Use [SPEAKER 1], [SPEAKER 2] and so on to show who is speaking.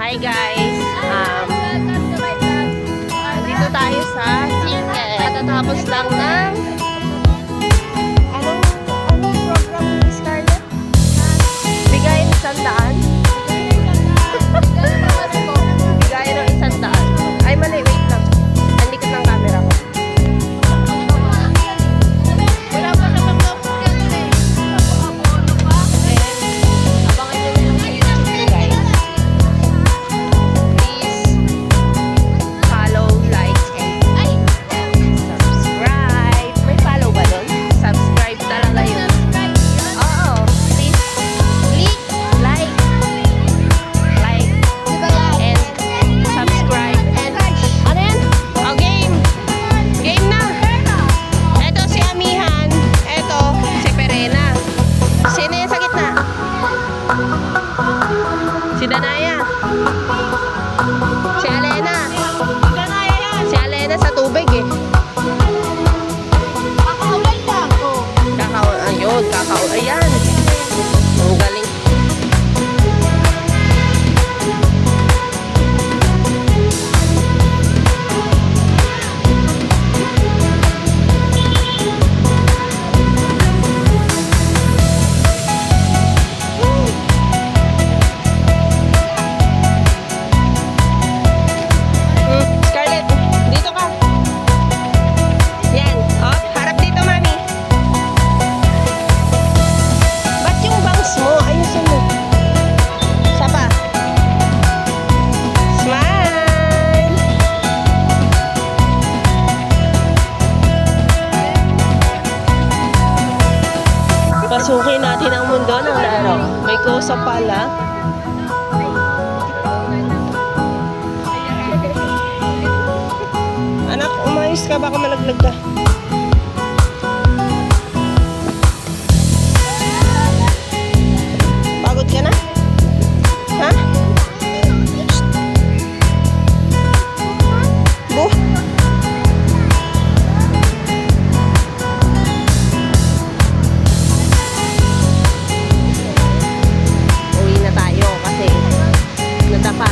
[SPEAKER 1] Hi guys! Dito tayo sa Circuit. Katatapos lang ng anong program ni Scarlett? Bigayin 100? Bigayin ng 100. Ay mali, wait lang. Andikot ng camera ko. Wala pa naman daw po yan eh. Abono pa. Abangan nyo na yung YouTube guys. Please follow, like, and subscribe. May follow ba doon? Subscribe talaga yun. Oo. Please click, like, and subscribe. And ano yan? Oh, game! Game na! Eto si Amihan. Eto si Perena. Sino yung sa gitna? Si Danaya. Si Alena. Si Alena sa tubig eh.
[SPEAKER 2] Kakaway lang. Oh.
[SPEAKER 1] Ayun, ayan. Ang galing. Scarlett, dito ka. Yan. Oh, harap dito, mami. Ba't yung bangs mo? Ayusin mo. Isa pa. Smile! Pasukin natin ang mundo ng laro. May kusa pala. Anak, umayos ka. Baka malaglag ka. Pagod ka na? Ha? Buh! Uwi na tayo kasi nadapa